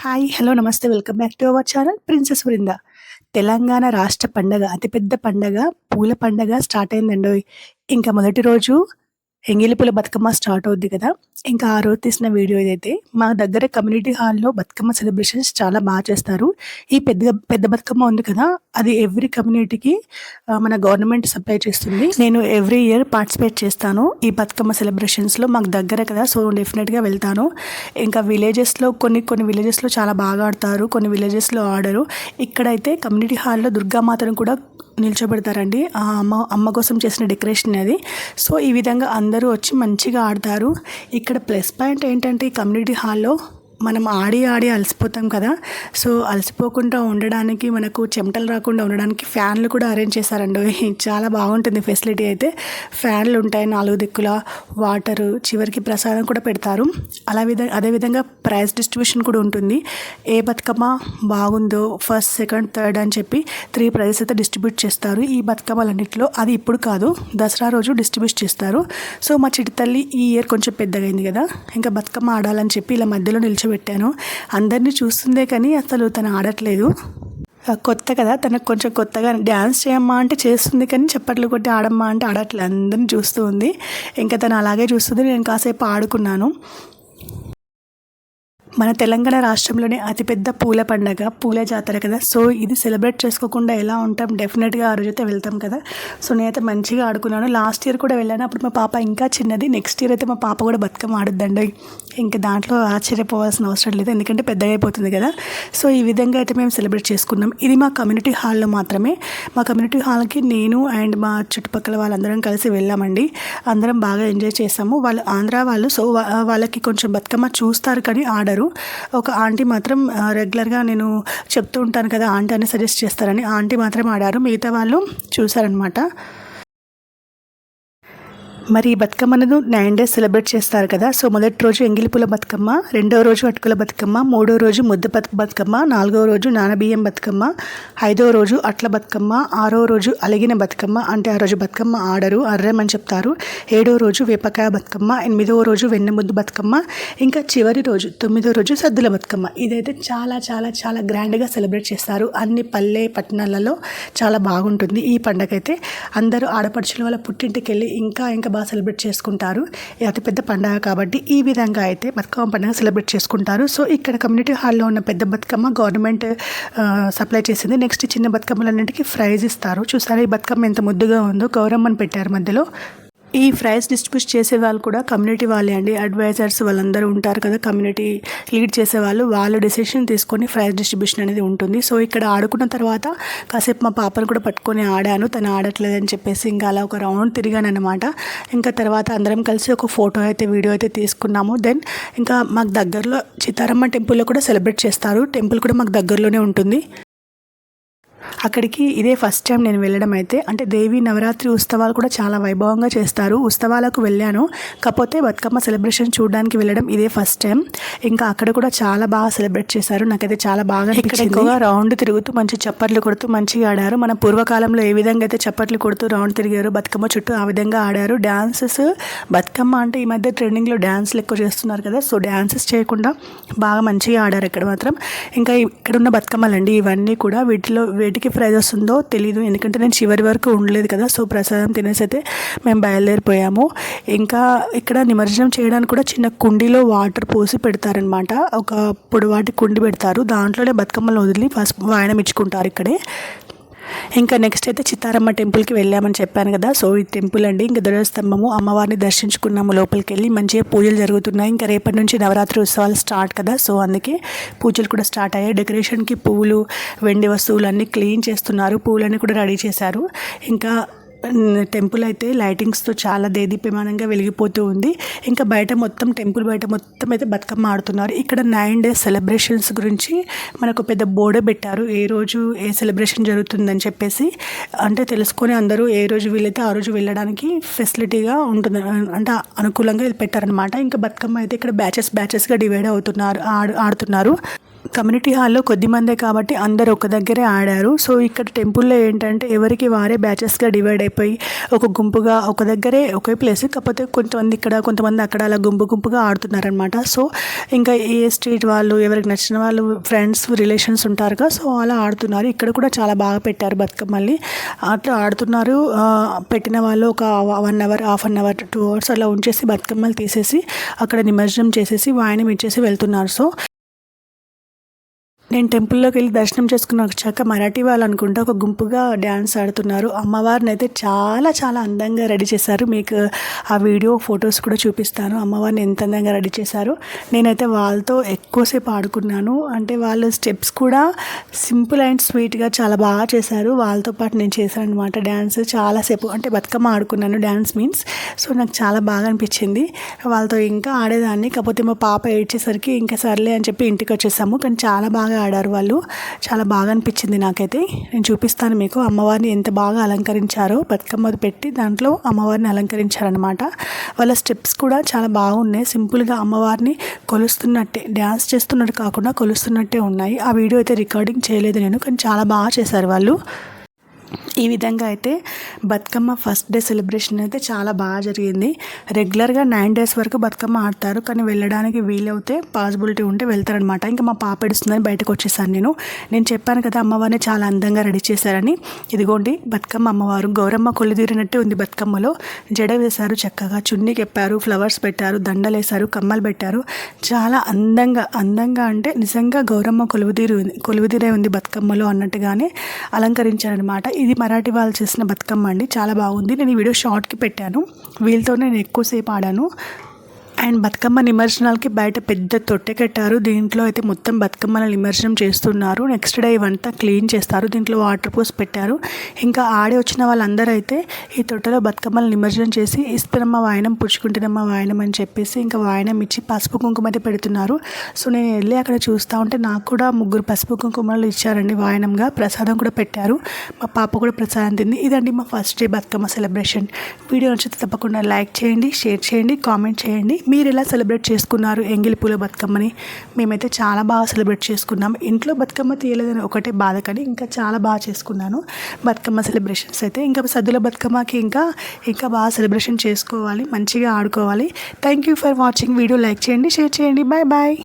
Hi hello namaste welcome back to our channel princess Brinda. Telangana రాష్ట్ర పండగ అతిపెద్ద పండగ పూల పండగ స్టార్ట్ అయిందండి. ఇంకా మొదటి రోజు ఎంగిలి పూల బతుకమ్మ స్టార్ట్ అవుద్ది కదా. ఇంకా ఆ రోజు తీసిన వీడియో ఇదైతే మా దగ్గర కమ్యూనిటీ హాల్లో బతుకమ్మ సెలబ్రేషన్స్ చాలా బాగా చేస్తారు. ఈ పెద్ద పెద్ద బతుకమ్మ ఉంది కదా, అది ఎవ్రీ కమ్యూనిటీకి మన గవర్నమెంట్ సప్లై చేస్తుంది. నేను ఎవ్రీ ఇయర్ పార్టిసిపేట్ చేస్తాను ఈ బతుకమ్మ సెలబ్రేషన్స్లో. మాకు దగ్గర కదా, సో డెఫినెట్గా వెళ్తాను. ఇంకా విలేజెస్లో కొన్ని విలేజెస్లో చాలా బాగా ఆడతారు, కొన్ని విలేజెస్లో ఆడరు. ఇక్కడైతే కమ్యూనిటీ హాల్లో దుర్గామాతను కూడా నిల్చోబెడతారండి. ఆ అమ్మ కోసం చేసిన డెకరేషన్ అది. సో ఈ విధంగా అందరూ వచ్చి మంచిగా ఆడతారు. ఇక్కడ ప్లస్ పాయింట్ ఏంటంటే ఈ కమ్యూనిటీ హాల్లో మనం ఆడి అలసిపోతాం కదా, సో అలసిపోకుండా ఉండడానికి, మనకు చెమటలు రాకుండా ఉండడానికి ఫ్యాన్లు కూడా అరేంజ్ చేశారండి. చాలా బాగుంటుంది ఫెసిలిటీ అయితే. ఫ్యాన్లు ఉంటాయి 4 దిక్కుల, వాటరు, చివరికి ప్రసాదం కూడా పెడతారు. అదేవిధంగా ప్రైజ్ డిస్ట్రిబ్యూషన్ కూడా ఉంటుంది. ఏ బతుకమ్మ బాగుందో ఫస్ట్, సెకండ్, థర్డ్ అని చెప్పి 3 ప్రైజెస్ అయితే డిస్ట్రిబ్యూట్ చేస్తారు ఈ బతుకమ్మలన్నింటిలో. అది ఇప్పుడు కాదు, దసరా రోజు డిస్ట్రిబ్యూట్ చేస్తారు. సో మా చిట్టి తల్లి ఈ ఇయర్ కొంచెం పెద్దగా అయింది కదా, ఇంకా బతుకమ్మ ఆడాలని చెప్పి ఇలా మధ్యలో పెట్టాను. అందరినీ చూస్తుందే కానీ అసలు తను ఆడట్లేదు. కొత్త కదా, తనకు కొంచెం కొత్తగా డ్యాన్స్ చేయమ్మా అంటే చేస్తుంది, కానీ చప్పట్లు కొట్టి ఆడమ్మా అంటే ఆడట్లేదు. అందరిని చూస్తూ ఉంది. ఇంకా తను అలాగే చూస్తుంది. నేను కాసేపు ఆడుకున్నాను. మన తెలంగాణ రాష్ట్రంలోనే అతిపెద్ద పూల పండగ, పూల జాతర కదా. సో ఇది సెలబ్రేట్ చేసుకోకుండా ఎలా ఉంటాం, డెఫినెట్గా ఆ రోజైతే వెళ్తాం కదా. సో నేనైతే మంచిగా ఆడుకున్నాను. లాస్ట్ ఇయర్ కూడా వెళ్ళాను, అప్పుడు మా పాప ఇంకా చిన్నది. నెక్స్ట్ ఇయర్ అయితే మా పాప కూడా బతుకమ్మ ఆడుద్దండి. ఇంకా దాంట్లో ఆశ్చర్యపోవాల్సిన అవసరం లేదు, ఎందుకంటే పెద్దగా అయిపోతుంది కదా. సో ఈ విధంగా అయితే మేము సెలబ్రేట్ చేసుకున్నాం. ఇది మా కమ్యూనిటీ హాల్లో మాత్రమే. మా కమ్యూనిటీ హాల్కి నేను అండ్ మా చుట్టుపక్కల వాళ్ళందరం కలిసి వెళ్ళామండి. అందరం బాగా ఎంజాయ్ చేసాము. వాళ్ళు ఆంధ్ర వాళ్ళు, సో వాళ్ళకి కొంచెం బతుకమ్మ చూస్తారు కానీ ఆడరు. ఒక ఆంటీ మాత్రం రెగ్యులర్గా నేను చెప్తూ ఉంటాను కదా, ఆంటీ అని సజెస్ట్ చేస్తారని, ఆంటీ మాత్రం ఆడారు, మిగతా వాళ్ళు చూసారనమాట. మరి ఈ బతుకమ్మను 9 days సెలబ్రేట్ చేస్తారు కదా. సో మొదటి రోజు ఎంగిలిపూల బతుకమ్మ, రెండవ రోజు అటుకుల బతుకమ్మ, మూడవ రోజు ముద్ద బతుకమ్మ, నాలుగవ రోజు నానబియ్యం బతుకమ్మ, 5వ రోజు అట్ల బతుకమ్మ, 6వ రోజు అలిగిన బతుకమ్మ, అంటే ఆ రోజు బతుకమ్మ ఆడరు, అర్రమని చెప్తారు. 7వ రోజు వేపకాయ బతుకమ్మ, 8వ రోజు వెన్నెముద్దు బతుకమ్మ, ఇంకా చివరి రోజు 9వ రోజు సద్దుల బతుకమ్మ. ఇదైతే చాలా చాలా చాలా గ్రాండ్గా సెలబ్రేట్ చేస్తారు. అన్ని పల్లె పట్టణాలలో చాలా బాగుంటుంది ఈ పండగ అయితే. అందరూ ఆడపడుచుల వాళ్ళ పుట్టింటికి వెళ్ళి ఇంకా బాగా సెలబ్రేట్ చేసుకుంటారు. అతిపెద్ద పండుగ కాబట్టి ఈ విధంగా అయితే బతుకమ్మ పండుగ సెలబ్రేట్ చేసుకుంటారు. సో ఇక్కడ కమ్యూనిటీ హాల్లో ఉన్న పెద్ద బతుకమ్మ గవర్నమెంట్ సప్లై చేసింది. నెక్స్ట్ చిన్న బతుకమ్మలన్నింటికి ప్రైజ్ ఇస్తారు. చూసారా ఈ బతుకమ్మ ఎంత ముద్దుగా ఉందో, గౌరమ్మని పెట్టారు మధ్యలో. ఈ ప్రైజ్ డిస్ట్రిబ్యూట్ చేసే వాళ్ళు కూడా కమ్యూనిటీ వాళ్ళే అండి. అడ్వైజర్స్ వాళ్ళందరూ ఉంటారు కదా, కమ్యూనిటీ లీడ్ చేసేవాళ్ళు, వాళ్ళు డెసిషన్ తీసుకొని ప్రైజ్ డిస్ట్రిబ్యూషన్ అనేది ఉంటుంది. సో ఇక్కడ ఆడుకున్న తర్వాత కాసేపు మా పాపను కూడా పట్టుకొని ఆడాను. తను ఆడట్లేదని చెప్పేసి ఇంకా అలా ఒక రౌండ్ తిరిగాను అనమాట. ఇంకా తర్వాత అందరం కలిసి ఒక వీడియో అయితే తీసుకున్నాము. దెన్ ఇంకా మాకు దగ్గరలో చిత్తారమ్మ టెంపుల్లో కూడా సెలబ్రేట్ చేస్తారు. టెంపుల్ కూడా మాకు దగ్గరలోనే ఉంటుంది. అక్కడికి ఇదే ఫస్ట్ టైం నేను వెళ్ళడం అయితే. అంటే దేవి నవరాత్రి ఉత్సవాలు కూడా చాలా వైభవంగా చేస్తారు. ఉత్సవాలకు వెళ్ళాను, కాకపోతే బతుకమ్మ సెలబ్రేషన్ చూడడానికి వెళ్ళడం ఇదే ఫస్ట్ టైం. ఇంకా అక్కడ కూడా చాలా బాగా సెలబ్రేట్ చేశారు. నాకైతే చాలా బాగా అనిపించింది. ఎక్కువగా రౌండ్ తిరుగుతూ మంచి చప్పట్లు కొడుతూ మంచిగా ఆడారు. మన పూర్వకాలంలో ఏ విధంగా అయితే చప్పట్లు కొడుతూ రౌండ్ తిరిగారు బతుకమ్మ చుట్టూ, ఆ విధంగా ఆడారు. డ్యాన్సెస్, బతుకమ్మ అంటే ఈ మధ్య ట్రెండింగ్లో డ్యాన్స్లు ఎక్కువ చేస్తున్నారు కదా, సో డ్యాన్సెస్ చేయకుండా బాగా మంచిగా ఆడారు ఇక్కడ మాత్రం. ఇంకా ఇక్కడ ఉన్న బతుకమ్మలండి ఇవన్నీ కూడా, వీటికి ప్రైజ్ వస్తుందో తెలీదు, ఎందుకంటే నేను చివరి వరకు ఉండలేదు కదా. సో ప్రసాదం తినేసి అయితే మేము బయలుదేరిపోయాము. ఇంకా ఇక్కడ నిమజ్జనం చేయడానికి కూడా చిన్న కుండీలో వాటర్ పోసి పెడతారనమాట. ఒక పొడవాటి కుండి పెడతారు, దాంట్లోనే బతుకమ్మలు వదిలి ఫస్ట్ వాయనం ఇచ్చుకుంటారు ఇక్కడే. ఇంకా నెక్స్ట్ అయితే చిత్తారమ్మ టెంపుల్కి వెళ్ళామని చెప్పాను కదా. సో ఈ టెంపుల్ అండి, ఇంకా ధ్వజస్తంభము, అమ్మవారిని దర్శించుకున్నాము. లోపలికి వెళ్ళి మంచిగా పూజలు జరుగుతున్నాయి. ఇంకా రేపటి నుంచి నవరాత్రి ఉత్సవాలు స్టార్ట్ కదా, సో అందుకే పూజలు కూడా స్టార్ట్ అయ్యాయి. డెకరేషన్కి పువ్వులు, వెండి వస్తువులు అన్నీ క్లీన్ చేస్తున్నారు, పువ్వులన్నీ కూడా రెడీ చేశారు. ఇంకా టెంపుల్ అయితే లైటింగ్స్తో చాలా దేదీప్యమానంగా వెలిగిపోతూ ఉంది. ఇంకా టెంపుల్ బయట మొత్తం అయితే బతుకమ్మ ఆడుతున్నారు. ఇక్కడ 9 days సెలబ్రేషన్స్ గురించి మనకు పెద్ద బోర్డు పెట్టారు, ఏ రోజు ఏ సెలబ్రేషన్ జరుగుతుందని చెప్పేసి. అంటే తెలుసుకొని అందరూ ఏ రోజు వీలైతే ఆ రోజు వెళ్ళడానికి ఫెసిలిటీగా ఉంటుంది, అంటే అనుకూలంగా ఇది పెట్టారనమాట. ఇంకా బతుకమ్మ అయితే ఇక్కడ బ్యాచెస్గా డివైడ్ అవుతున్నారు, ఆడుతున్నారు. కమ్యూనిటీ హాల్లో కొద్ది మందే కాబట్టి అందరూ ఒక దగ్గరే ఆడారు. సో ఇక్కడ టెంపుల్లో ఏంటంటే ఎవరికి వారే బ్యాచెస్గా డివైడ్ అయిపోయి ఒక గుంపుగా ఒక దగ్గరే ఒకే ప్లేస్, కాకపోతే కొంతమంది ఇక్కడ కొంతమంది అక్కడ అలా గుంపుగా ఆడుతున్నారనమాట. సో ఇంకా ఏ స్ట్రీట్ వాళ్ళు ఎవరికి నచ్చిన వాళ్ళు ఫ్రెండ్స్ రిలేషన్స్ ఉంటారుగా, సో అలా ఆడుతున్నారు. ఇక్కడ కూడా చాలా బాగా పెట్టారు బతుకమ్మల్ని, అట్లా ఆడుతున్నారు. పెట్టిన వాళ్ళు ఒక 1 hour, half an hour, 2 hours అలా ఉంచేసి బతుకమ్మలు తీసేసి అక్కడ నిమజ్జనం చేసేసి వాయినం ఇచ్చేసి వెళ్తున్నారు. సో నేను టెంపుల్లోకి వెళ్ళి దర్శనం చేసుకుని వచ్చాక మరాఠీ వాళ్ళు అనుకుంటా ఒక గుంపుగా డ్యాన్స్ ఆడుతున్నారు. అమ్మవారిని అయితే చాలా చాలా అందంగా రెడీ చేశారు. మీకు ఆ వీడియో ఫొటోస్ కూడా చూపిస్తాను అమ్మవారిని ఎంత అందంగా రెడీ చేశారు. నేనైతే వాళ్ళతో ఎక్కువసేపు ఆడుకున్నాను. అంటే వాళ్ళ స్టెప్స్ కూడా సింపుల్ అండ్ స్వీట్గా చాలా బాగా చేశారు. వాళ్ళతో పాటు నేను చేశాను అనమాట డ్యాన్స్ చాలాసేపు. అంటే బతుకమ్మ ఆడుకున్నాను, డ్యాన్స్ మీన్స్. సో నాకు చాలా బాగా అనిపించింది. వాళ్ళతో ఇంకా ఆడేదాన్ని, కాకపోతే మా పాప ఏడ్చేసరికి ఇంకా సర్లే అని చెప్పి ఇంటికి వచ్చేసాము. కానీ చాలా బాగా ఆడారు వాళ్ళు, చాలా బాగా అనిపించింది నాకైతే. నేను చూపిస్తాను మీకు అమ్మవారిని ఎంత బాగా అలంకరించారో. బతుకమ్మ పెట్టి దాంట్లో అమ్మవారిని అలంకరించారనమాట. వాళ్ళ స్టెప్స్ కూడా చాలా బాగున్నాయి. సింపుల్గా అమ్మవారిని కొలుస్తున్నట్టే, డ్యాన్స్ చేస్తున్నట్టు కాకుండా కొలుస్తున్నట్టే ఉన్నాయి. ఆ వీడియో అయితే రికార్డింగ్ చేయలేదు నేను, కానీ చాలా బాగా చేశారు వాళ్ళు. ఈ విధంగా అయితే బతుకమ్మ ఫస్ట్ డే సెలబ్రేషన్ అయితే చాలా బాగా జరిగింది. రెగ్యులర్గా 9 days వరకు బతుకమ్మ ఆడతారు, కానీ వెళ్ళడానికి వీలవుతే పాసిబిలిటీ ఉంటే వెళ్తారనమాట. ఇంకా మా పాప ఏడుస్తుందని బయటకు వచ్చేసాను. నేను చెప్పాను కదా అమ్మవారిని చాలా అందంగా రెడీ చేశారని. ఇదిగోండి బతుకమ్మ అమ్మవారు గౌరమ్మ కొలుదీరినట్టే ఉంది. బతుకమ్మలో జడ వేశారు, చక్కగా చున్నీ కెప్పారు, ఫ్లవర్స్ పెట్టారు, దండలు వేశారు, కమ్మలు పెట్టారు. చాలా అందంగా అంటే నిజంగా గౌరమ్మ కొలువుదీరే ఉంది బతుకమ్మలో అన్నట్టుగానే అలంకరించారనమాట. ఇది మరాఠీ వాళ్ళు చేసిన బతుకమ్మ అండి, చాలా బాగుంది. నేను ఈ వీడియో షార్ట్కి పెట్టాను, వీళ్ళతో నేను ఎక్కువసేపు ఆడాను. అండ్ బతుకమ్మ నిమజ్జనాలకి బయట పెద్ద తొట్టె కట్టారు. దీంట్లో అయితే మొత్తం బతుకమ్మల నిమజ్జనం చేస్తున్నారు. నెక్స్ట్ డే ఇవంతా క్లీన్ చేస్తారు. దీంట్లో వాటర్ పోసి పెట్టారు. ఇంకా ఆడి వచ్చిన వాళ్ళందరూ అయితే ఈ తొట్టెలో బతుకమ్మలు నిమజ్జనం చేసి ఇస్తున్నమ్మ వాయనం, పుచ్చుకుంటున్నమ్మ వాయనం అని చెప్పేసి ఇంకా వాయనం ఇచ్చి పసుపు కుంకుమ అయితే పెడుతున్నారు. సో నేను వెళ్ళి అక్కడ చూస్తూ ఉంటే నాకు కూడా 3 పసుపు కుంకుమలు ఇచ్చారండి వాయనంగా. ప్రసాదం కూడా పెట్టారు. మా పాప కూడా ప్రసాదం తింది. ఇదండి మా first day Bathukamma celebration. Video నచ్చితే తప్పకుండా లైక్ చేయండి, షేర్ చేయండి, కామెంట్ చేయండి. మీరు ఎలా సెలబ్రేట్ చేసుకున్నారు ఎంగిలి పూల బతుకమ్మని? మేమైతే చాలా బాగా సెలబ్రేట్ చేసుకున్నాం. ఇంట్లో బతుకమ్మ తీయలేదని ఒకటే బాధ, కానీ ఇంకా చాలా బాగా చేసుకున్నాను బతుకమ్మ సెలబ్రేషన్స్ అయితే. ఇంకా సద్దుల బతుకమ్మకి ఇంకా బాగా సెలబ్రేషన్ చేసుకోవాలి, మంచిగా ఆడుకోవాలి. Thank you for watching. Video like చేయండి, షేర్ చేయండి. Bye bye.